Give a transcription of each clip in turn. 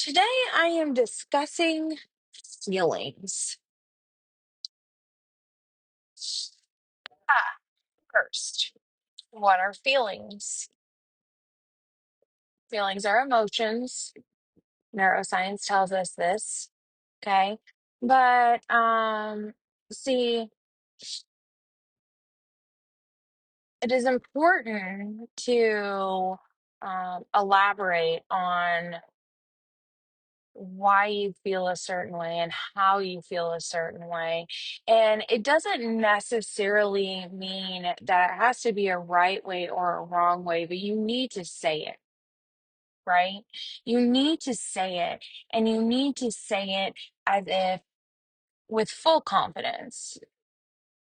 Today I am discussing feelings. Ah, First, what are feelings? Feelings are emotions. Neuroscience tells us this, okay? But see, it is important to elaborate on why you feel a certain way and how you feel a certain way. And it doesn't necessarily mean that it has to be a right way or a wrong way, but you need to say it, right? You need to say it, and you need to say it as if with full confidence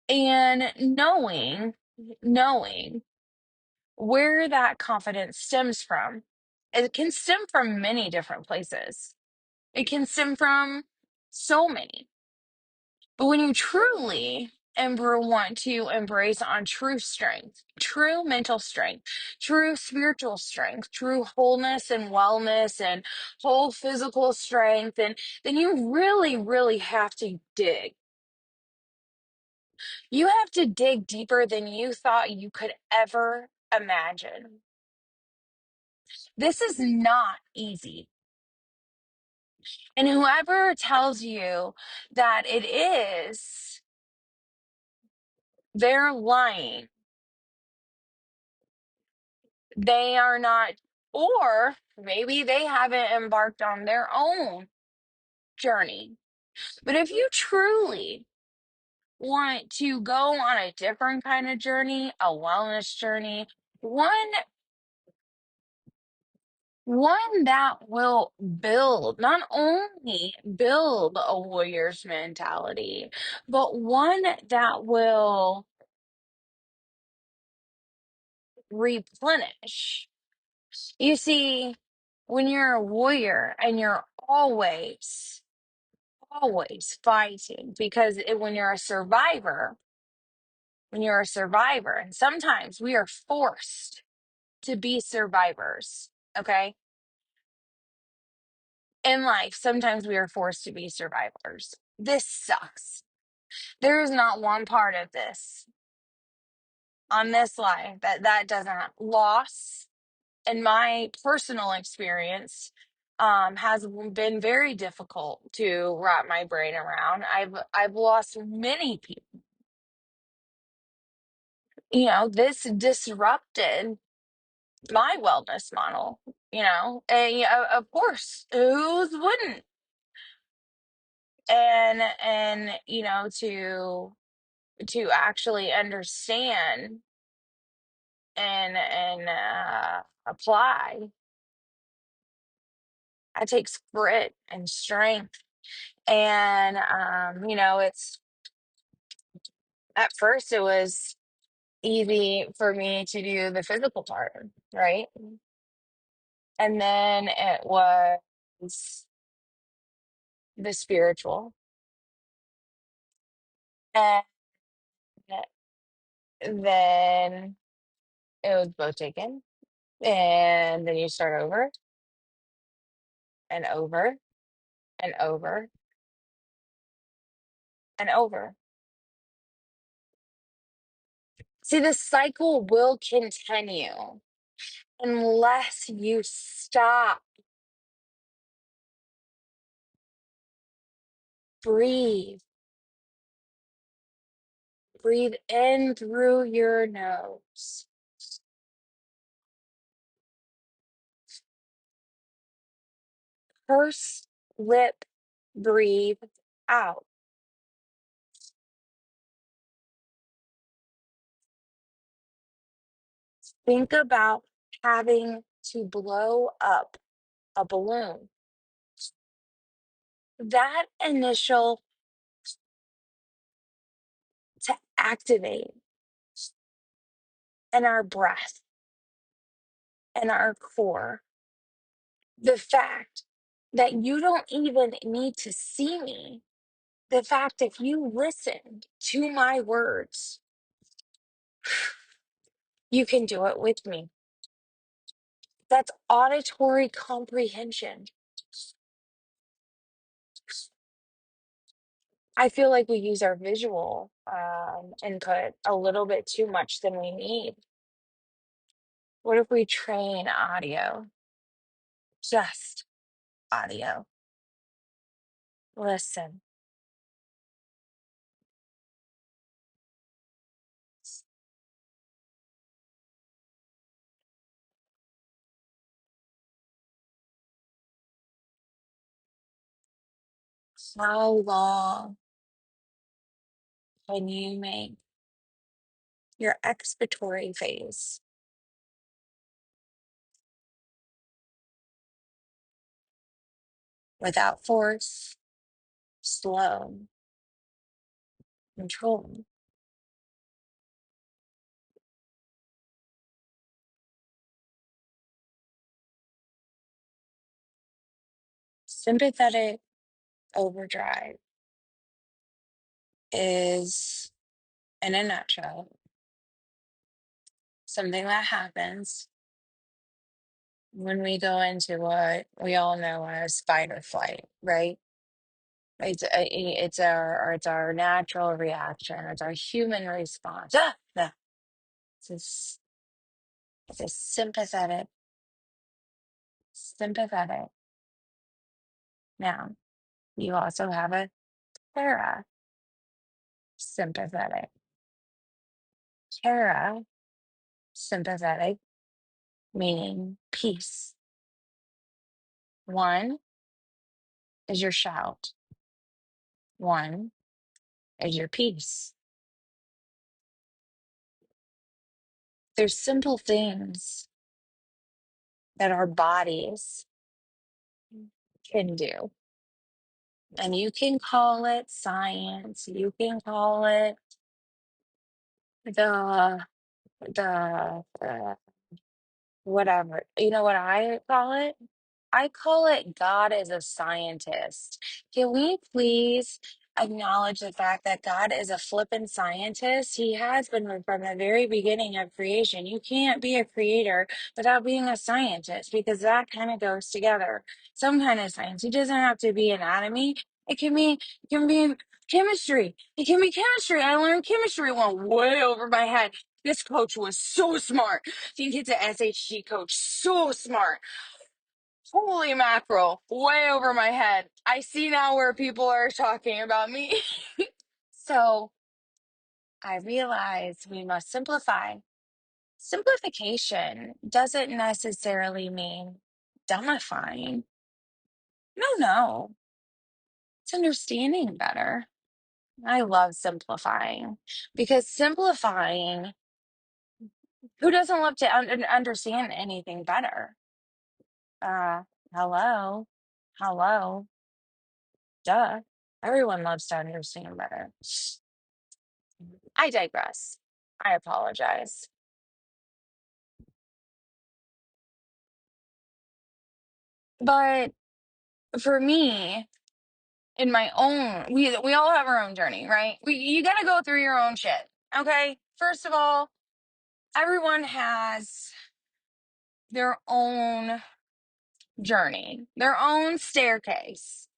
and knowing where that confidence stems from. It can stem from many different places. It can stem from so many. But when you truly want to embrace on true strength, true mental strength, true spiritual strength, true wholeness and wellness and whole physical strength, and then you really, really have to dig. You have to dig deeper than you thought you could ever imagine. This is not easy. And whoever tells you that it is, they're lying. They are not, or maybe they haven't embarked on their own journey. But if you truly want to go on a different kind of journey, a wellness journey, one one that will build, not only build a warrior's mentality, but one that will replenish. You see, when you're a warrior and you're always fighting, because when you're a survivor, and sometimes we are forced to be survivors, okay? In life, sometimes we are forced to be survivors. This sucks. There is not one part of this on this life that doesn't loss. In my personal experience, has been very difficult to wrap my brain around. I've lost many people. This disrupted my wellness model. And yeah, of course, who's wouldn't? And to actually understand and apply, it takes grit and strength. And it's at first it was easy for me to do the physical part, right? And then it was the spiritual. And then it was both taken. And then you start over and over and over and over. See, the cycle will continue unless you stop, breathe, breathe in through your nose. Purse, lip, breathe out. Think about having to blow up a balloon. That initial to activate in our breath and our core. The fact that you don't even need to see me. The fact if you listened to my words, you can do it with me. That's auditory comprehension. I feel like we use our visual input a little bit too much than we need. What if we train audio? Just audio. Listen. How long can you make your expiratory phase without force, slow, control? Sympathetic overdrive is, in a nutshell, something that happens when we go into what we all know as fight or flight, right? It's our natural reaction. It's our human response. It's a, s- it's a sympathetic. Now, you also have a parasympathetic. Parasympathetic meaning peace. One is your shout. One is your peace. There's simple things that our bodies can do. And you can call it science. You can call it the the whatever. You know what I call it? I call it God is a scientist. Can we please acknowledge the fact that God is a flippin' scientist? He has been from the very beginning of creation. You can't be a creator without being a scientist because that kind of goes together. Some kind of science. It doesn't have to be anatomy. It can be chemistry. It can be chemistry. I learned chemistry. It went way over my head. This coach was so smart. I think it's a SHG coach. So smart. Holy mackerel, way over my head. I see now where people are talking about me. So I realize we must simplify. Simplification doesn't necessarily mean dumbifying. No, no, it's understanding better. I love simplifying because simplifying, who doesn't love to understand anything better? Uh, hello, hello, duh. Everyone loves to understand better. I digress. I apologize. But for me, in my own, we all have our own journey, right? You got to go through your own shit. Okay? First of all, everyone has their own journey, their own staircase.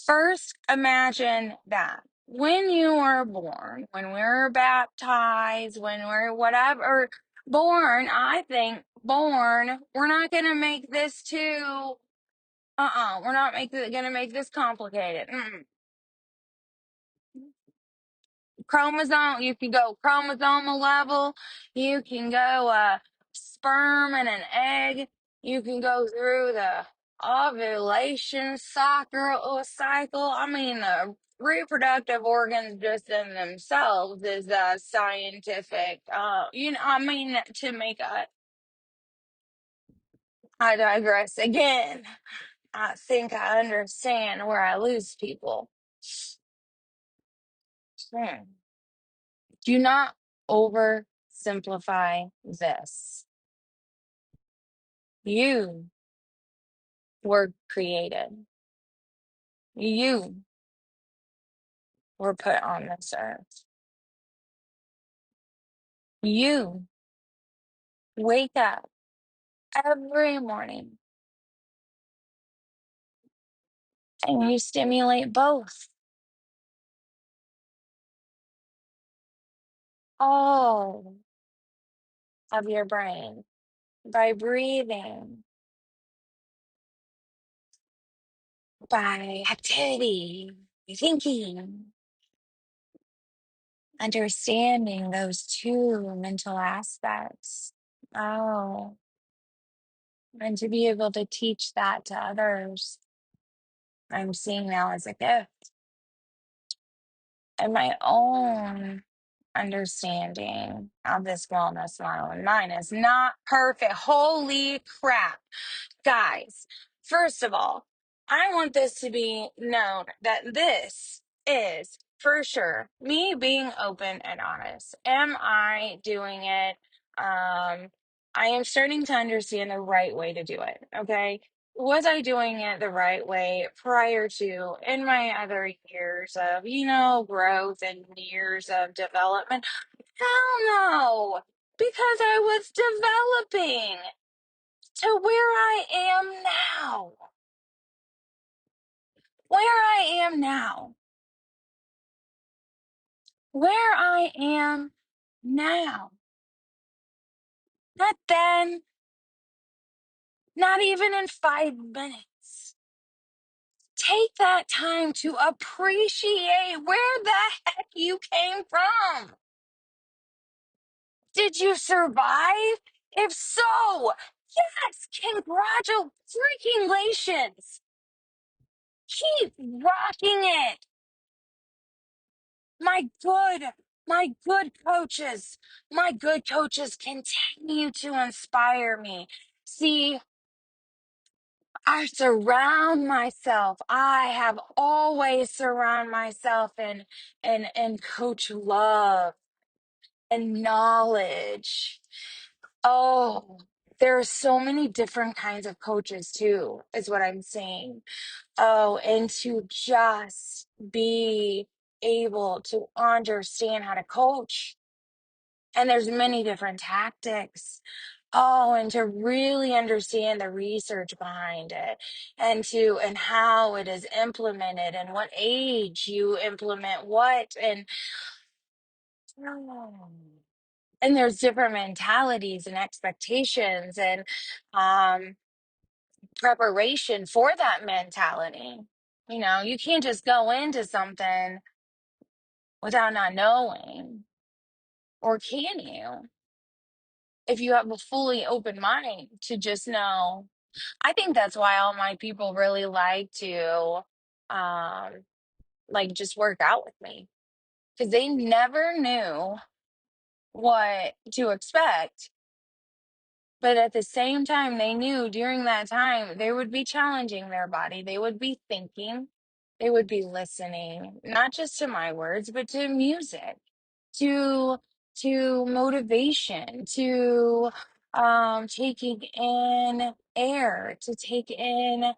First, imagine that when you are born, when we're baptized, when we're whatever born, I think born, we're not going to make this too we're not gonna make this complicated. Chromosome, you can go chromosomal level, you can go sperm and an egg, you can go through the ovulation cycle. I mean, the reproductive organs just in themselves is scientific. I mean, I digress again. I think I understand where I lose people. Hmm. Do not oversimplify this. You were created. You were put on this earth. You wake up every morning and you stimulate both. all of your brain by breathing, by activity, by thinking, understanding those two mental aspects. Oh, and to be able to teach that to others, I'm seeing now as a gift. And my own understanding of this wellness model, and mine is not perfect. Holy crap. Guys, first of all, I want this to be known that this is for sure me being open and honest. Am I doing it? I am starting to understand the right way to do it. Okay. Was I doing it the right way prior to in my other years of, growth and years of development? Hell no, because I was developing to where I am now. Where I am now. Where I am now. Not then, not even in 5 minutes. Take that time to appreciate where the heck you came from. Did you survive? If so, yes, congratulations. Keep rocking it. My good, my good coaches, my good coaches continue to inspire me. See, I surround myself. I have always surround myself in coach love and knowledge. Oh, there are so many different kinds of coaches too, is what I'm saying. Oh, and to just be able to understand how to coach. And there's many different tactics. Oh, and to really understand the research behind it and how it is implemented and what age you implement what oh, and there's different mentalities and expectations and um preparation for that mentality. You can't just go into something without not knowing, or can you? If you have a fully open mind to just know. I think that's why all my people really like to um just work out with me, because they never knew what to expect. But at the same time, they knew during that time they would be challenging their body. They would be thinking, they would be listening, not just to my words, but to music, to motivation, to taking in air, to take in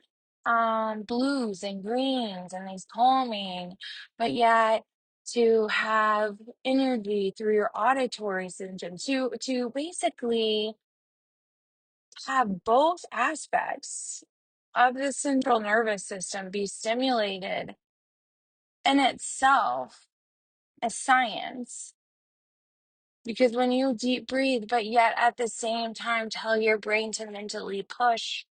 blues and greens and these calming, but yet to have energy through your auditory system, to basically have both aspects of the central nervous system be stimulated in itself as science. Because when you deep breathe, but yet at the same time tell your brain to mentally push,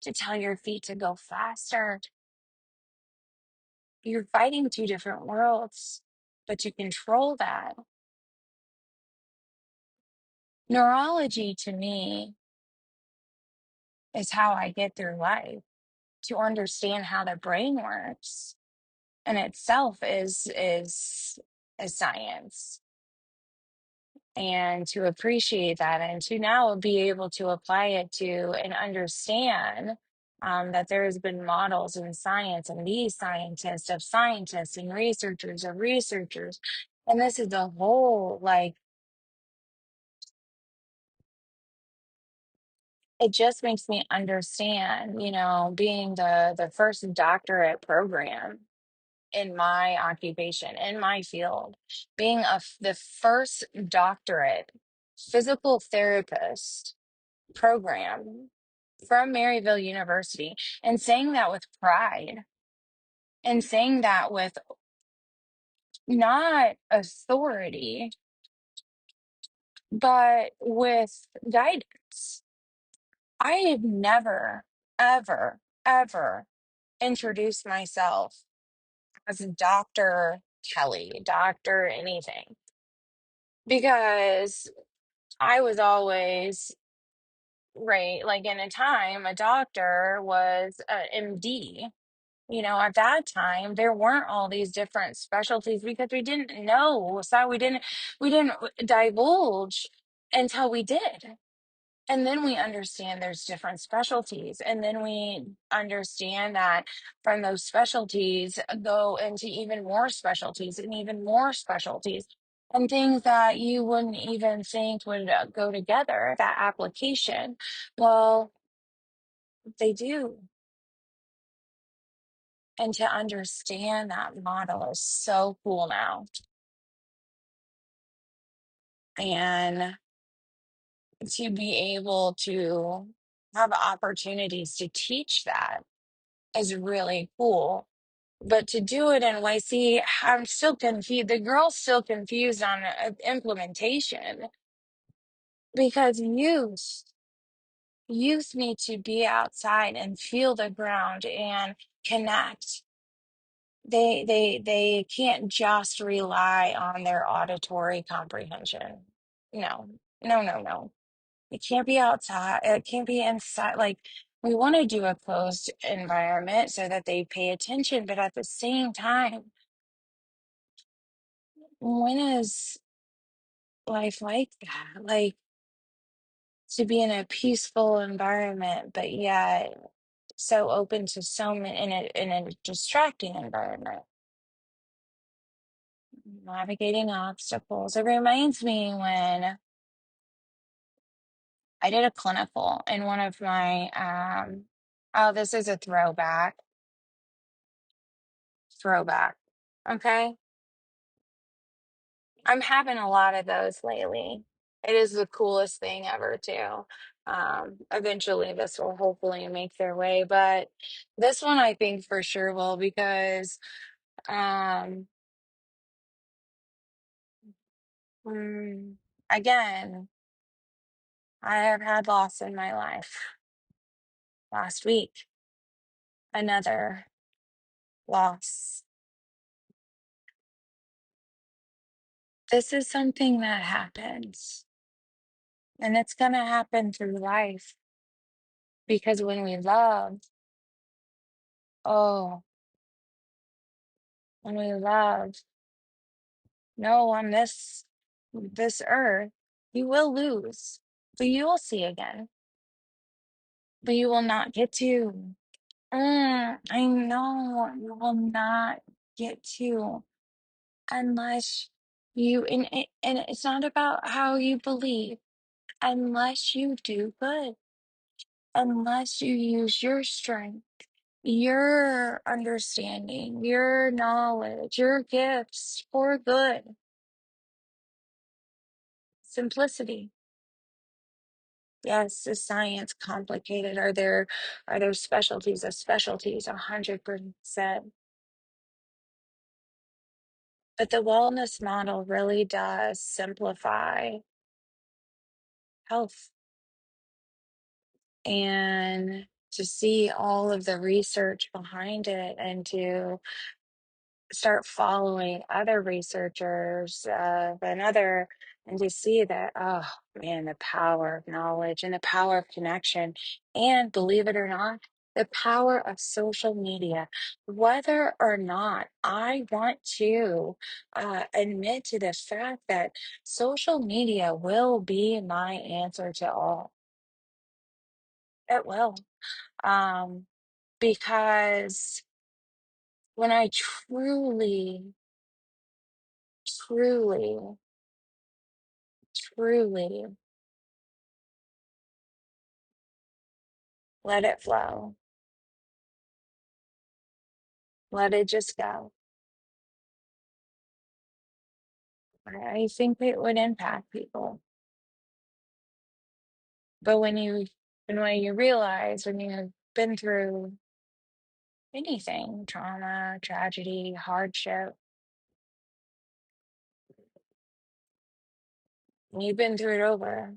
to tell your feet to go faster, you're fighting two different worlds. But to control that, neurology to me is how I get through life. To understand how the brain works in itself is a science, and to appreciate that and to now be able to apply it to and understand that there has been models in science and these scientists of scientists and researchers of researchers, and this is a whole it just makes me understand, being the first doctorate program in my occupation, in my field, being the first doctorate physical therapist program from Maryville University, and saying that with pride, and saying that with not authority, But with guidance, I have never, ever, ever introduced myself as Dr. Kelly, Dr. anything, because I was always right. Like in a time, a doctor was a MD. At that time, there weren't all these different specialties because we didn't know. So we didn't divulge until we did. And then we understand there's different specialties. And then we understand that from those specialties go into even more specialties and even more specialties and things that you wouldn't even think would go together, that application. Well, they do. And to understand that model is so cool now. And to be able to have opportunities to teach that is really cool. But to do it in YC, I'm still confused. The girl's still confused on implementation because youth need to be outside and feel the ground and connect. They can't just rely on their auditory comprehension. No, no, no, no. It can't be outside. It can't be inside. Like we want to do a closed environment so that they pay attention, but at the same time, when is life like that? Like to be in a peaceful environment, but yet so open to so many in a distracting environment, navigating obstacles. It reminds me when I did a clinical in one of my oh, this is a throwback. Okay. I'm having a lot of those lately. It is the coolest thing ever, too. Eventually, this will hopefully make their way, but this one I think for sure will because, um, mm, again, I have had loss in my life. Last week, another loss. This is something that happens, and it's going to happen through life because when we love, oh, when we love, no, on this earth, you will lose, but you will see again. But you will not get to. I know you will not get to unless and it's not about how you believe, unless you do good, unless you use your strength, your understanding, your knowledge, your gifts for good. Simplicity. Yes, is science complicated? Are there specialties of specialties? 100%. But the wellness model really does simplify health and to see all of the research behind it and to start following other researchers and to see that, oh man, the power of knowledge and the power of connection, and believe it or not, the power of social media. Whether or not I want to admit to the fact that social media will be my answer to all. It will. um because when I truly truly let it flow. Let it just go. I think it would impact people. But when you realize when you've been through anything, trauma, tragedy, hardship, You've been through it over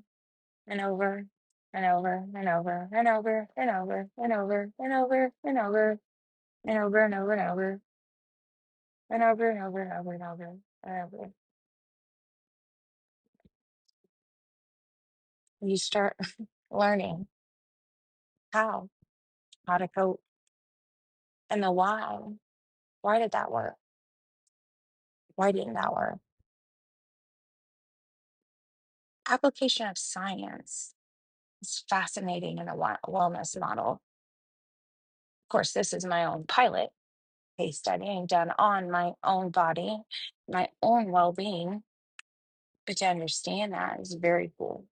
and over and over and over and over and over and over and over and over and over and over and over and over and over and over and over and over. You start learning how, how to cope and the why. Why did that work? Why didn't that work? Application of science is fascinating in a wellness model. Of course, this is my own pilot case study done on my own body, my own well being. But to understand that is very cool.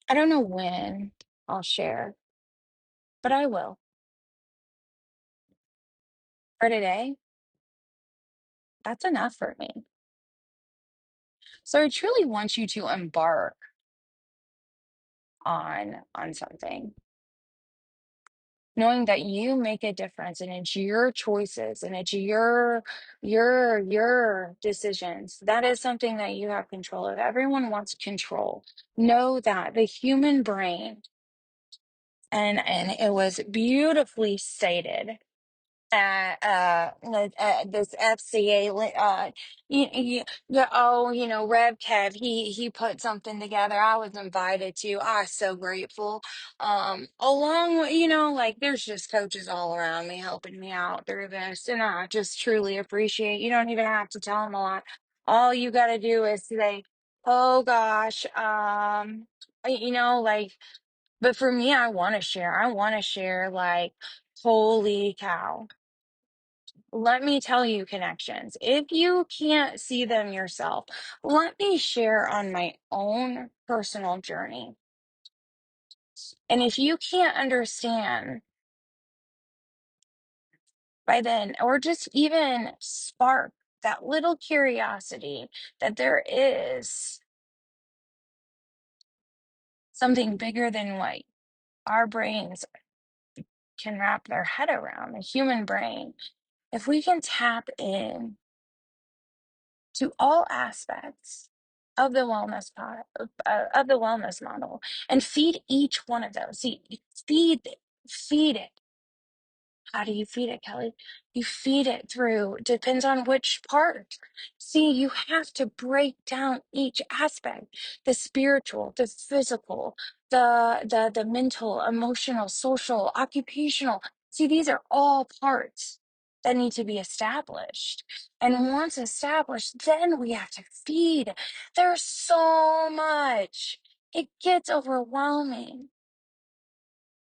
I don't know when I'll share, but I will. For today, that's enough for me. So I truly want you to embark on something, knowing that you make a difference and it's your choices and it's your decisions. That is something that you have control of. Everyone wants control. Know that the human brain, and it was beautifully stated this FCA Rev Kev, he put something together. I was invited to. I was so grateful. Along with, like there's just coaches all around me helping me out through this, and I just truly appreciate. You don't even have to tell them a lot. All you got to do is say, "Oh gosh, like." But for me, I want to share. I want to share like, holy cow. Let me tell you, connections. If you can't see them yourself, let me share on my own personal journey. And if you can't understand by then, or just even spark that little curiosity that there is something bigger than what our brains can wrap their head around, the human brain, if we can tap in to all aspects of the of the wellness model and feed each one of those. See, feed it. How do you feed it, Kelly? You feed it through, depends on which part. See, you have to break down each aspect, the spiritual, the physical, the mental, emotional, social, occupational. See, these are all parts that need to be established. And once established, then we have to feed. There's so much. It gets overwhelming.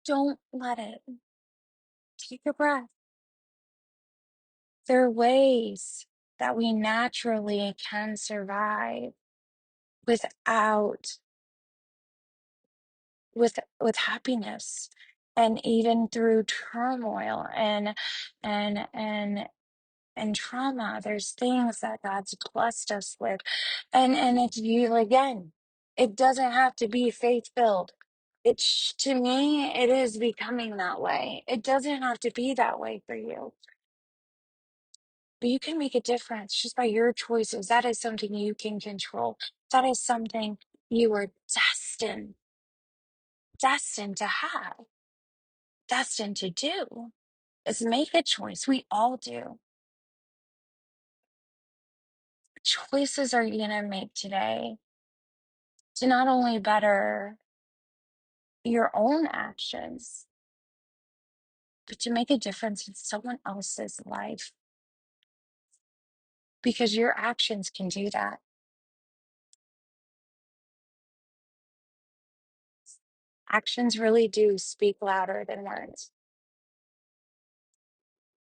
Don't let it. Take a breath. There are ways that we naturally can survive without with happiness, and even through turmoil and and and trauma. There's things that God's blessed us with, and it's you again. It doesn't have to be faith filled. It's, to me, it is becoming that way. It doesn't have to be that way for you. But you can make a difference just by your choices. That is something you can control. That is something you are destined to have, destined to do. Is make a choice. We all do. Choices are you going to make today to not only better your own actions, but to make a difference in someone else's life? Because your actions can do that. Actions really do speak louder than words.